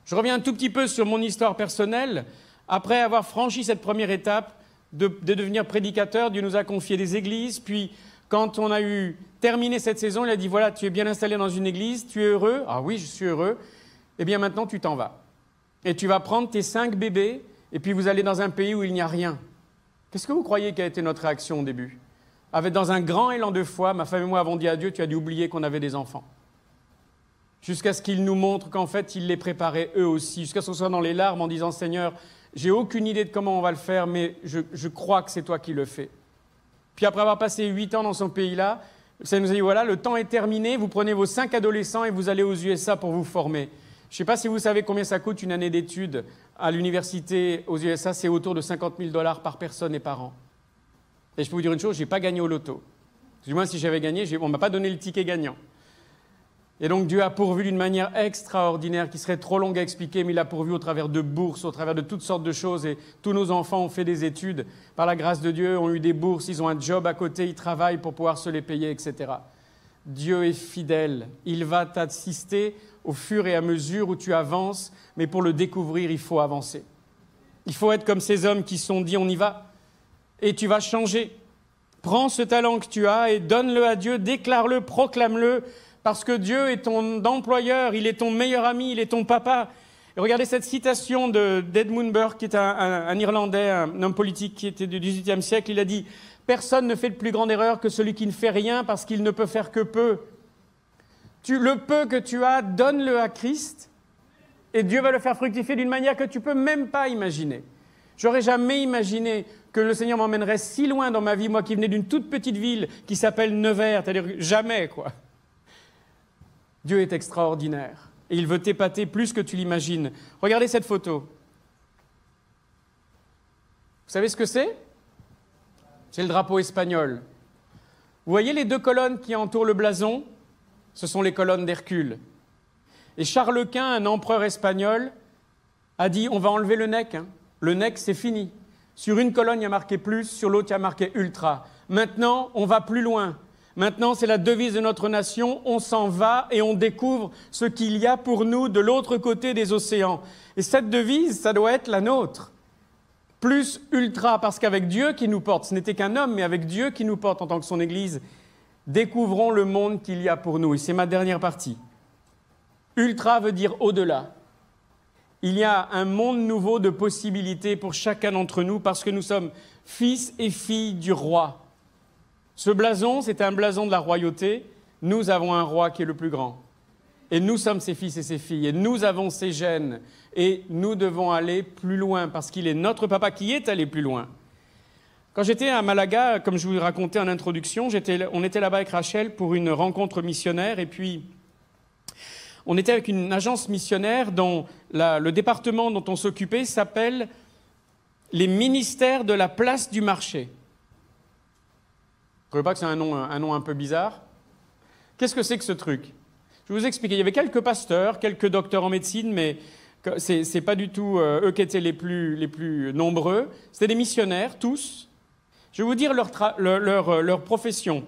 Je reviens un tout petit peu sur mon histoire personnelle. Après avoir franchi cette première étape de devenir prédicateur, Dieu nous a confié des églises. Puis, quand on a eu terminé cette saison, il a dit, voilà, tu es bien installé dans une église, tu es heureux. Ah oui, je suis heureux. Eh bien, maintenant, tu t'en vas. Et tu vas prendre tes 5 bébés, et puis vous allez dans un pays où il n'y a rien. Qu'est-ce que vous croyez qu'a été notre réaction au début? Dans un grand élan de foi, ma femme et moi avons dit à Dieu, tu as dû oublier qu'on avait des enfants. Jusqu'à ce qu'il nous montre qu'en fait, il les préparait eux aussi. Jusqu'à ce qu'on soit dans les larmes en disant, Seigneur, j'ai aucune idée de comment on va le faire, mais je crois que c'est toi qui le fais. Puis après avoir passé 8 ans dans ce pays-là, ça nous a dit, voilà, le temps est terminé, vous prenez vos 5 adolescents et vous allez aux USA pour vous former. Je ne sais pas si vous savez combien ça coûte une année d'études à l'université aux USA, c'est autour de 50 000 $ par personne et par an. Et je peux vous dire une chose, je n'ai pas gagné au loto. Du moins, si j'avais gagné, on ne m'a pas donné le ticket gagnant. Et donc Dieu a pourvu d'une manière extraordinaire, qui serait trop longue à expliquer, mais il a pourvu au travers de bourses, au travers de toutes sortes de choses. Et tous nos enfants ont fait des études, par la grâce de Dieu, ont eu des bourses, ils ont un job à côté, ils travaillent pour pouvoir se les payer, etc. Dieu est fidèle, il va t'assister au fur et à mesure où tu avances, mais pour le découvrir, il faut avancer. Il faut être comme ces hommes qui se sont dit, on y va, et tu vas changer. Prends ce talent que tu as et donne-le à Dieu, déclare-le, proclame-le, parce que Dieu est ton employeur, il est ton meilleur ami, il est ton papa. Et regardez cette citation d'Edmund Burke, qui est un Irlandais, un homme politique qui était du XVIIIe siècle. Il a dit « Personne ne fait de plus grande erreur que celui qui ne fait rien parce qu'il ne peut faire que peu. Le peu que tu as, donne-le à Christ et Dieu va le faire fructifier d'une manière que tu ne peux même pas imaginer. » J'aurais jamais imaginé que le Seigneur m'emmènerait si loin dans ma vie, moi qui venais d'une toute petite ville qui s'appelle Nevers, c'est-à-dire jamais, quoi. Dieu est extraordinaire et il veut t'épater plus que tu l'imagines. Regardez cette photo. Vous savez ce que c'est? C'est le drapeau espagnol. Vous voyez les 2 colonnes qui entourent le blason? Ce sont les colonnes d'Hercule. Et Charles Quint, un empereur espagnol, a dit, on va enlever le nec. Le nec, c'est fini. Sur une colonne, il y a marqué plus, sur l'autre, il y a marqué ultra. Maintenant, on va plus loin. Maintenant, c'est la devise de notre nation, on s'en va et on découvre ce qu'il y a pour nous de l'autre côté des océans. Et cette devise, ça doit être la nôtre. Plus ultra, parce qu'avec Dieu qui nous porte, ce n'était qu'un homme, mais avec Dieu qui nous porte en tant que son Église, découvrons le monde qu'il y a pour nous. Et c'est ma dernière partie. Ultra veut dire au-delà. Il y a un monde nouveau de possibilités pour chacun d'entre nous parce que nous sommes fils et filles du roi. Ce blason, c'est un blason de la royauté. Nous avons un roi qui est le plus grand. Et nous sommes ses fils et ses filles. Et nous avons ses gènes. Et nous devons aller plus loin parce qu'il est notre papa qui est allé plus loin. Quand j'étais à Malaga, comme je vous l'ai raconté en introduction, on était là-bas avec Rachel pour une rencontre missionnaire, et puis on était avec une agence missionnaire dont le département dont on s'occupait s'appelle les ministères de la place du marché. Vous ne trouvez pas que c'est un nom un peu bizarre? Qu'est-ce que c'est que ce truc? Je vais vous expliquer. Il y avait quelques pasteurs, quelques docteurs en médecine, mais ce n'est pas du tout eux qui étaient les plus nombreux. C'était des missionnaires, tous. Je vais vous dire leur profession.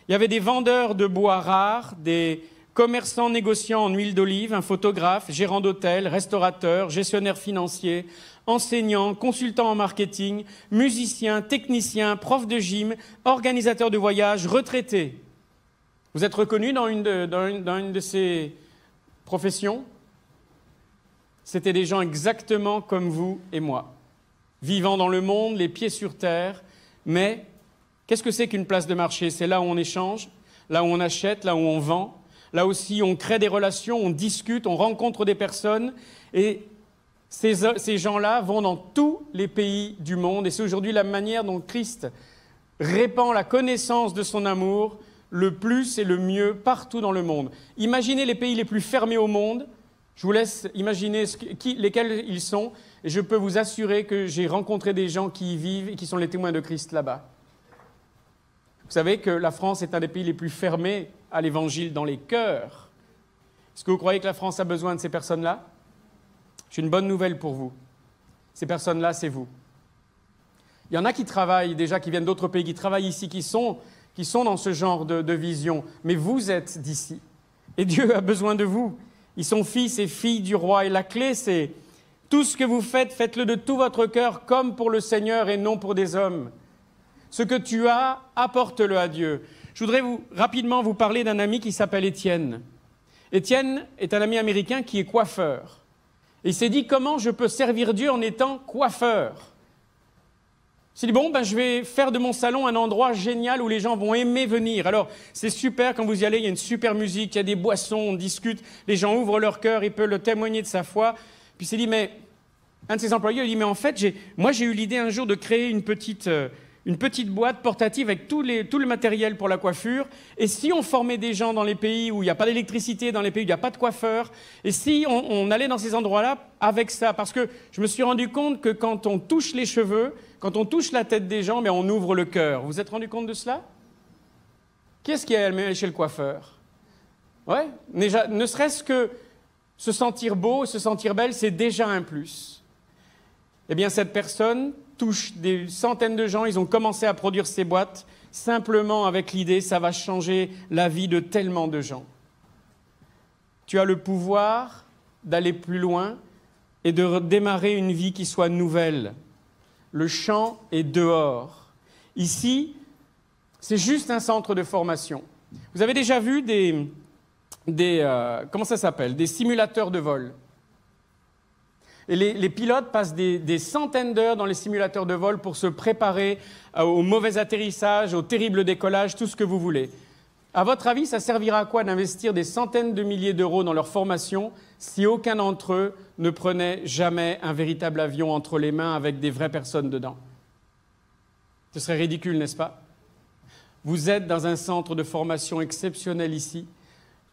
Il y avait des vendeurs de bois rares, des commerçants négociants en huile d'olive, un photographe, gérant d'hôtel, restaurateur, gestionnaire financier, enseignant, consultant en marketing, musicien, technicien, prof de gym, organisateur de voyage, retraité. Vous êtes reconnu dans une de ces professions? C'était des gens exactement comme vous et moi, vivant dans le monde, les pieds sur terre. Mais qu'est-ce que c'est qu'une place de marché? C'est là où on échange, là où on achète, là où on vend. Là aussi, on crée des relations, on discute, on rencontre des personnes. Et ces gens-là vont dans tous les pays du monde. Et c'est aujourd'hui la manière dont Christ répand la connaissance de son amour le plus et le mieux partout dans le monde. Imaginez les pays les plus fermés au monde. Je vous laisse imaginer lesquels ils sont. Et je peux vous assurer que j'ai rencontré des gens qui y vivent et qui sont les témoins de Christ là-bas. Vous savez que la France est un des pays les plus fermés à l'évangile dans les cœurs. Est-ce que vous croyez que la France a besoin de ces personnes-là? J'ai une bonne nouvelle pour vous. Ces personnes-là, c'est vous. Il y en a qui travaillent déjà, qui viennent d'autres pays, qui travaillent ici, qui sont dans ce genre de vision. Mais vous êtes d'ici. Et Dieu a besoin de vous. Ils sont fils et filles du roi. Et la clé, c'est tout ce que vous faites, faites-le de tout votre cœur, comme pour le Seigneur et non pour des hommes. Ce que tu as, apporte-le à Dieu. Je voudrais rapidement vous parler d'un ami qui s'appelle Étienne. Étienne est un ami américain qui est coiffeur. Et il s'est dit, comment je peux servir Dieu en étant coiffeur? Il s'est dit, je vais faire de mon salon un endroit génial où les gens vont aimer venir. Alors, c'est super, quand vous y allez, il y a une super musique, il y a des boissons, on discute, les gens ouvrent leur cœur, il peut le témoigner de sa foi. Puis il s'est dit, mais un de ses employés, il dit, mais en fait, j'ai eu l'idée un jour de créer une petite boîte portative avec tout le matériel pour la coiffure. Et si on formait des gens dans les pays où il n'y a pas d'électricité, dans les pays où il n'y a pas de coiffeur, et si on allait dans ces endroits-là avec ça, parce que je me suis rendu compte que quand on touche les cheveux, quand on touche la tête des gens, on ouvre le cœur. Vous vous êtes rendu compte de cela? Qu'est-ce qui est aimé chez le coiffeur? Ouais, déjà, ne serait-ce que se sentir beau, se sentir belle, c'est déjà un plus. Eh bien, cette personne touche des centaines de gens. Ils ont commencé à produire ces boîtes simplement avec l'idée, ça va changer la vie de tellement de gens. Tu as le pouvoir d'aller plus loin et de démarrer une vie qui soit nouvelle. Le champ est dehors. Ici, c'est juste un centre de formation. Vous avez déjà vu comment ça s'appelle? Des simulateurs de vol. Et les pilotes passent des centaines d'heures dans les simulateurs de vol pour se préparer au mauvais atterrissage, au terrible décollage, tout ce que vous voulez. À votre avis, ça servira à quoi d'investir des centaines de milliers d'euros dans leur formation si aucun d'entre eux ne prenait jamais un véritable avion entre les mains avec des vraies personnes dedans? Ce serait ridicule, n'est-ce pas? Vous êtes dans un centre de formation exceptionnel ici.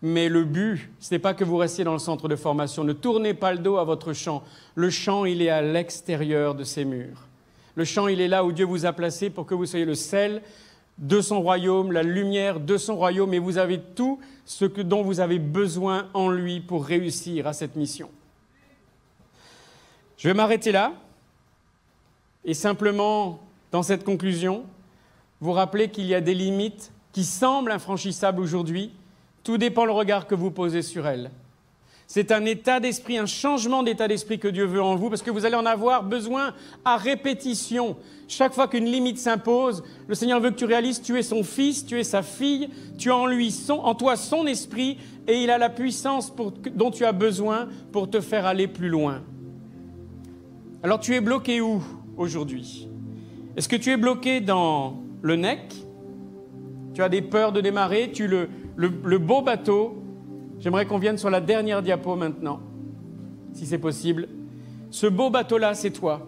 Mais le but, ce n'est pas que vous restiez dans le centre de formation. Ne tournez pas le dos à votre champ. Le champ, il est à l'extérieur de ces murs. Le champ, il est là où Dieu vous a placé pour que vous soyez le sel de son royaume, la lumière de son royaume, et vous avez tout ce dont vous avez besoin en lui pour réussir à cette mission. Je vais m'arrêter là et simplement, dans cette conclusion, vous rappeler qu'il y a des limites qui semblent infranchissables aujourd'hui. Tout dépend le regard que vous posez sur elles. C'est un état d'esprit, un changement d'état d'esprit que Dieu veut en vous, parce que vous allez en avoir besoin à répétition. Chaque fois qu'une limite s'impose, le Seigneur veut que tu réalises, tu es son fils, tu es sa fille, tu as en toi son esprit, et il a la puissance dont tu as besoin pour te faire aller plus loin. Alors tu es bloqué où aujourd'hui? Est-ce que tu es bloqué dans le nec? Tu as des peurs de démarrer, le beau bateau. J'aimerais qu'on vienne sur la dernière diapo maintenant, si c'est possible. Ce beau bateau-là, c'est toi.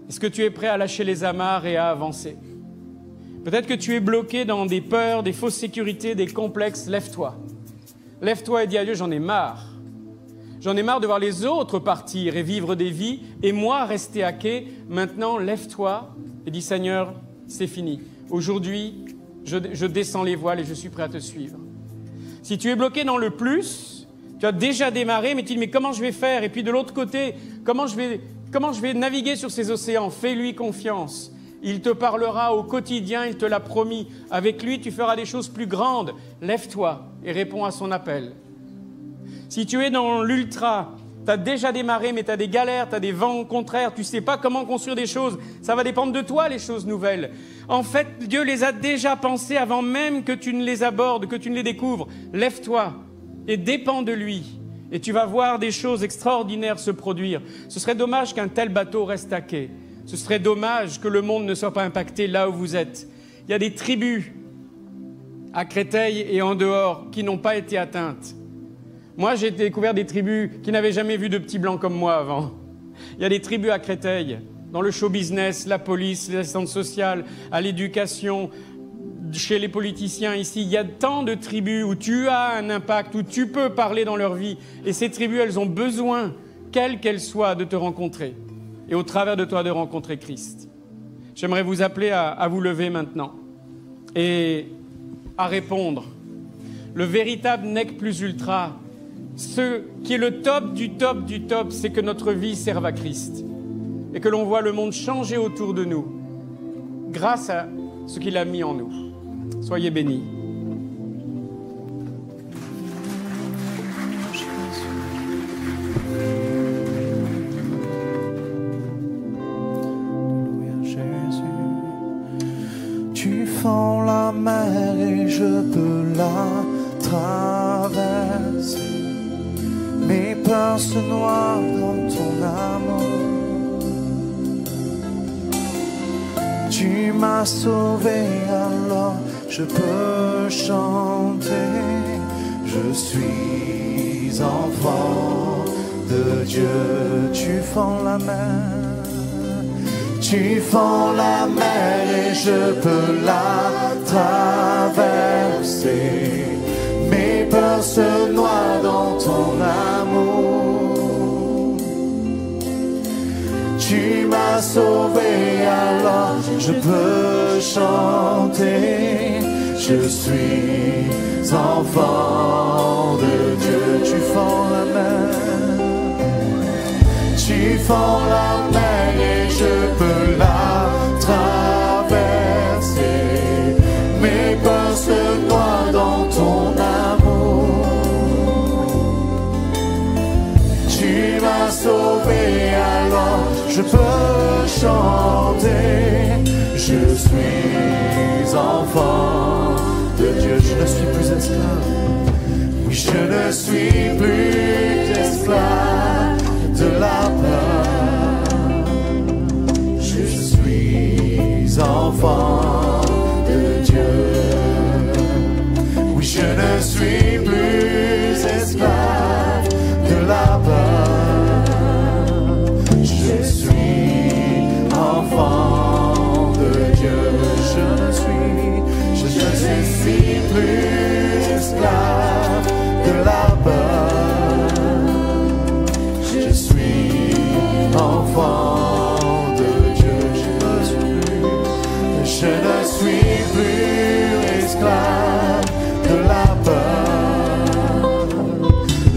Est-ce que tu es prêt à lâcher les amarres et à avancer? Peut-être que tu es bloqué dans des peurs, des fausses sécurités, des complexes. Lève-toi. Lève-toi et dis à Dieu, j'en ai marre. J'en ai marre de voir les autres partir et vivre des vies et moi rester à quai. Maintenant, lève-toi et dis, Seigneur, c'est fini. Aujourd'hui, je descends les voiles et je suis prêt à te suivre. Si tu es bloqué dans le plus, tu as déjà démarré, mais tu dis, mais comment je vais faire? Et puis de l'autre côté, comment je vais naviguer sur ces océans? Fais-lui confiance. Il te parlera au quotidien, il te l'a promis. Avec lui, tu feras des choses plus grandes. Lève-toi et réponds à son appel. Si tu es dans l'ultra, tu as déjà démarré, mais tu as des galères, tu as des vents contraires, tu ne sais pas comment construire des choses. Ça va dépendre de toi, les choses nouvelles. En fait, Dieu les a déjà pensées avant même que tu ne les abordes, que tu ne les découvres. Lève-toi et dépends de lui. Et tu vas voir des choses extraordinaires se produire. Ce serait dommage qu'un tel bateau reste à quai. Ce serait dommage que le monde ne soit pas impacté là où vous êtes. Il y a des tribus à Créteil et en dehors qui n'ont pas été atteintes. Moi, j'ai découvert des tribus qui n'avaient jamais vu de petits blancs comme moi avant. Il y a des tribus à Créteil, dans le show business, la police, les assistantes sociales, à l'éducation, chez les politiciens ici. Il y a tant de tribus où tu as un impact, où tu peux parler dans leur vie. Et ces tribus, elles ont besoin, quelles qu'elles soient, de te rencontrer. Et au travers de toi, de rencontrer Christ. J'aimerais vous appeler à vous lever maintenant et à répondre. Le véritable nec plus ultra, ce qui est le top du top du top, c'est que notre vie serve à Christ et que l'on voit le monde changer autour de nous grâce à ce qu'il a mis en nous. Soyez bénis. Tu fends la mer et je peux la traverser. Mes peurs se noient dans ton amour. Tu m'as sauvé, alors je peux chanter. Je suis enfant de Dieu. Tu fends la mer. Tu fends la mer et je peux la traverser. Mes peurs se noient dans ton amour. Tu m'as sauvé, alors je peux chanter. Je suis enfant de Dieu. Tu fends la mer. Tu fends la mer et je peux la traverser. Mes peurs se noient dans ton amour. Tu m'as sauvé, alors je peux chanter. Je suis enfant de Dieu. Je ne suis plus esclave. Oui, je ne suis plus esclave de la peur. Je suis enfant de Dieu. Oui, je ne suis plus esclave de la peur. Je suis enfant de Dieu. Je ne suis plus esclave de la peur. Je suis enfant de Dieu. Je ne suis plus esclave de la peur.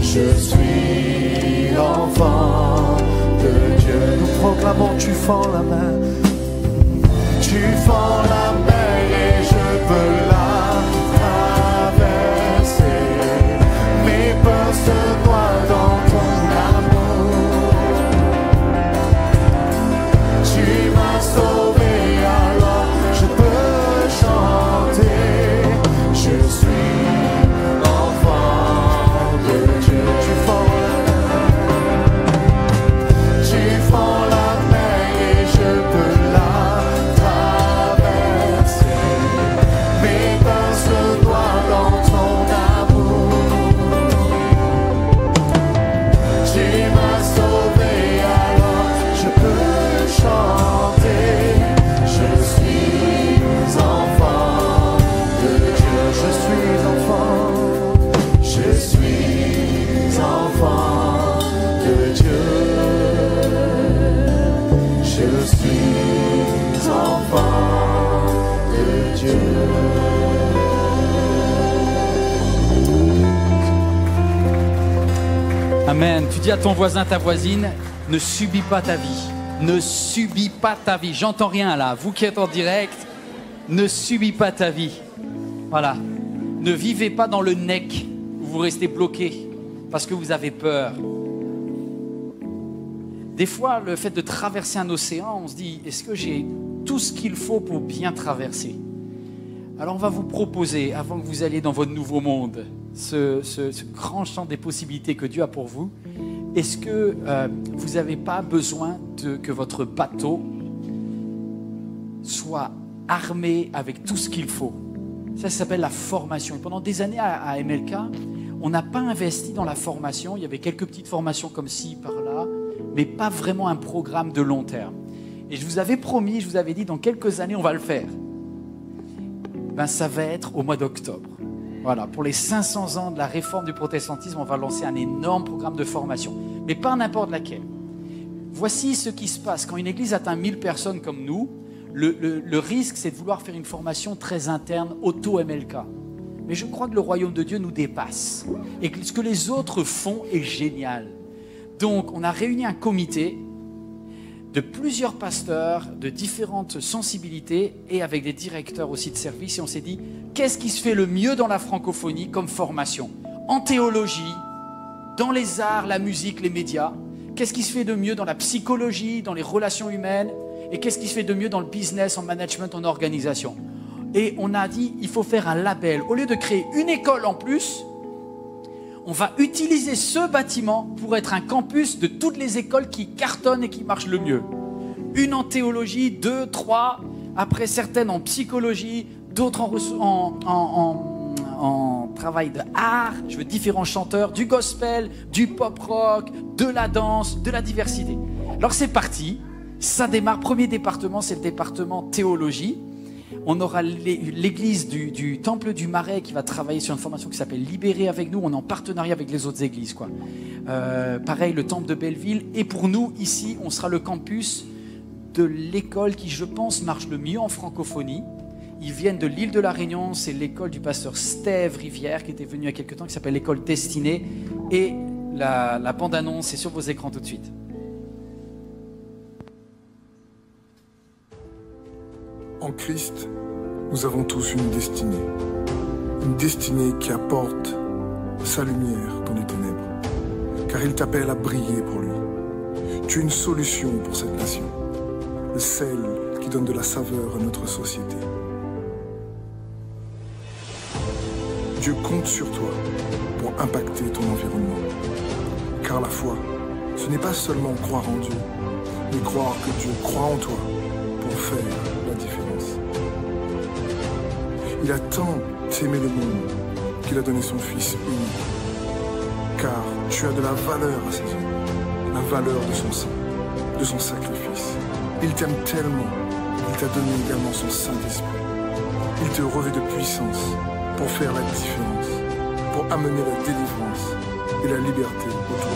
Je suis enfant de Dieu. Nous proclamons, tu fends la main. Tu fends la main et je peux la traverser. Mes peurs se noient dans ton amour. Tu m'as sauvé, alors je peux chanter. Je suis enfant de Dieu. Tu fends la main. Tu fends la main et je peux la traverser. Amen. Tu dis à ton voisin, ta voisine, ne subis pas ta vie. Ne subis pas ta vie. J'entends rien là. Vous qui êtes en direct, ne subis pas ta vie. Voilà. Ne vivez pas dans le neck où vous restez bloqué parce que vous avez peur. Des fois, le fait de traverser un océan, on se dit, est-ce que j'ai tout ce qu'il faut pour bien traverser? Alors on va vous proposer, avant que vous alliez dans votre nouveau monde, ce grand champ des possibilités que Dieu a pour vous, est-ce que vous n'avez pas besoin que votre bateau soit armé avec tout ce qu'il faut? Ça s'appelle la formation. Et pendant des années à MLK, on n'a pas investi dans la formation. Il y avait quelques petites formations comme ci, par là, mais pas vraiment un programme de long terme. Et je vous avais promis, je vous avais dit, dans quelques années, on va le faire. Ben, ça va être au mois d'octobre. Voilà, pour les 500 ans de la réforme du protestantisme, on va lancer un énorme programme de formation, mais pas n'importe laquelle. Voici ce qui se passe. Quand une église atteint 1000 personnes comme nous, le risque, c'est de vouloir faire une formation très interne, auto-MLK. Mais je crois que le royaume de Dieu nous dépasse. Et que ce que les autres font est génial. Donc, on a réuni un comité de plusieurs pasteurs de différentes sensibilités et avec des directeurs aussi de service. Et on s'est dit, qu'est-ce qui se fait le mieux dans la francophonie comme formation? En théologie, dans les arts, la musique, les médias. Qu'est-ce qui se fait de mieux dans la psychologie, dans les relations humaines? Et qu'est-ce qui se fait de mieux dans le business, en management, en organisation? Et on a dit, il faut faire un label. Au lieu de créer une école en plus, on va utiliser ce bâtiment pour être un campus de toutes les écoles qui cartonnent et qui marchent le mieux. Une en théologie, 2, 3, après certaines en psychologie, d'autres en travail de art, je veux différents chanteurs, du gospel, du pop rock, de la danse, de la diversité. Alors c'est parti, ça démarre, premier département, c'est le département théologie. On aura l'église du Temple du Marais qui va travailler sur une formation qui s'appelle Libérer avec nous. On est en partenariat avec les autres églises, quoi. Pareil, le Temple de Belleville. Et pour nous, ici, on sera le campus de l'école qui, je pense, marche le mieux en francophonie. Ils viennent de l'île de la Réunion. C'est l'école du pasteur Steve Rivière qui était venu il y a quelques temps, qui s'appelle l'école Destinée. Et la bande-annonce est sur vos écrans tout de suite. En Christ, nous avons tous une destinée qui apporte sa lumière dans les ténèbres, car il t'appelle à briller pour lui. Tu es une solution pour cette nation, le sel qui donne de la saveur à notre société. Dieu compte sur toi pour impacter ton environnement, car la foi, ce n'est pas seulement croire en Dieu, mais croire que Dieu croit en toi pour faire la différence. Il a tant aimé le monde qu'il a donné son Fils unique. Car tu as de la valeur à ses yeux, la valeur de son sang, de son sacrifice. Il t'aime tellement qu'il t'a donné également son Saint-Esprit. Il te revêt de puissance pour faire la différence, pour amener la délivrance et la liberté autour de toi.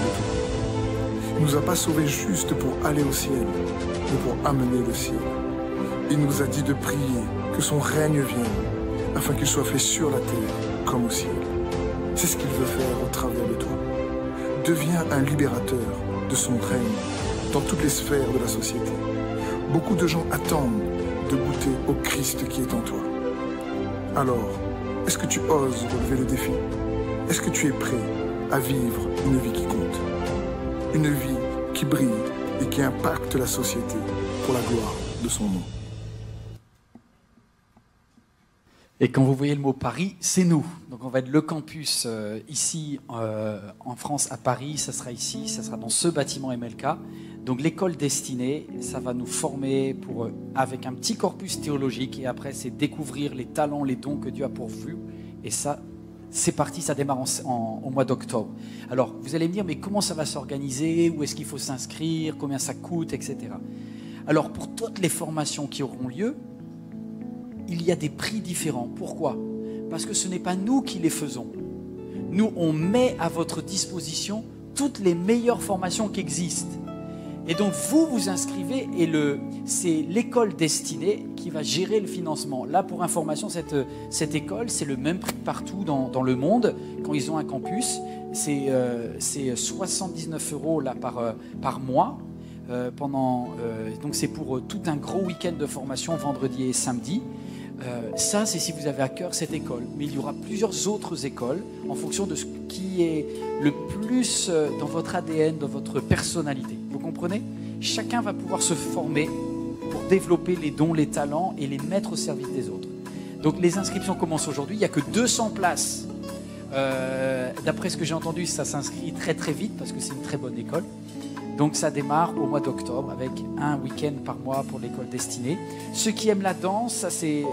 Il ne nous a pas sauvés juste pour aller au ciel, mais pour amener le ciel. Il nous a dit de prier que son règne vienne, afin qu'il soit fait sur la terre comme au ciel. C'est ce qu'il veut faire au travers de toi. Deviens un libérateur de son règne dans toutes les sphères de la société. Beaucoup de gens attendent de goûter au Christ qui est en toi. Alors, est-ce que tu oses relever le défi? Est-ce que tu es prêt à vivre une vie qui compte? Une vie qui brille et qui impacte la société pour la gloire de son nom. Et quand vous voyez le mot Paris, c'est nous. Donc on va être le campus ici en France, à Paris. Ça sera ici, ça sera dans ce bâtiment MLK. Donc l'école destinée, ça va nous former avec un petit corpus théologique. Et après, c'est découvrir les talents, les dons que Dieu a pourvus. Et ça, c'est parti, ça démarre au mois d'octobre. Alors, vous allez me dire, mais comment ça va s'organiser? Où est-ce qu'il faut s'inscrire? Combien ça coûte, etc. Alors, pour toutes les formations qui auront lieu, il y a des prix différents. Pourquoi? Parce que ce n'est pas nous qui les faisons. Nous, on met à votre disposition toutes les meilleures formations qui existent. Et donc, vous vous inscrivez et c'est l'école destinée qui va gérer le financement. Là, pour information, cette école, c'est le même prix partout dans le monde. Quand ils ont un campus. C'est 79 € là, par mois. Donc c'est pour tout un gros week-end de formation vendredi et samedi. Ça, c'est si vous avez à cœur cette école. Mais il y aura plusieurs autres écoles en fonction de ce qui est le plus dans votre ADN, dans votre personnalité. Vous comprenez? Chacun va pouvoir se former pour développer les dons, les talents et les mettre au service des autres. Donc les inscriptions commencent aujourd'hui. Il n'y a que 200 places. D'après ce que j'ai entendu, ça s'inscrit très très vite parce que c'est une très bonne école. Donc ça démarre au mois d'octobre avec un week-end par mois pour l'école Destinée. Ceux qui aiment la danse, ça c'est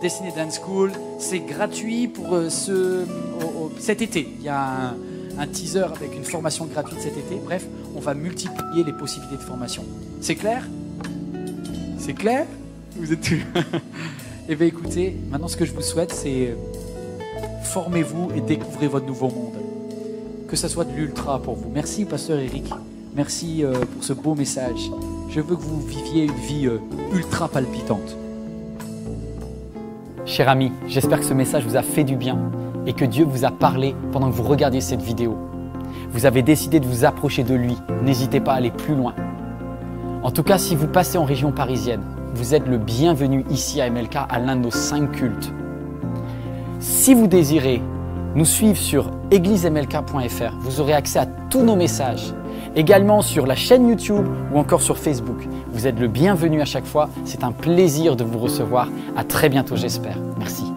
Destinée Dance School. C'est gratuit pour cet été. Il y a un teaser avec une formation gratuite cet été. Bref, on va multiplier les possibilités de formation. C'est clair? C'est clair? Vous êtes tous. Eh bien écoutez, maintenant ce que je vous souhaite, c'est formez-vous et découvrez votre nouveau monde. Que ça soit de l'ultra pour vous. Merci pasteur Eric. Merci pour ce beau message. Je veux que vous viviez une vie ultra palpitante. Cher ami, j'espère que ce message vous a fait du bien et que Dieu vous a parlé pendant que vous regardiez cette vidéo. Vous avez décidé de vous approcher de lui. N'hésitez pas à aller plus loin. En tout cas, si vous passez en région parisienne, vous êtes le bienvenu ici à MLK à l'un de nos 5 cultes. Si vous désirez nous suivre sur églisemlk.fr, vous aurez accès à tous nos messages. Également sur la chaîne YouTube ou encore sur Facebook. Vous êtes le bienvenu à chaque fois. C'est un plaisir de vous recevoir. À très bientôt, j'espère. Merci.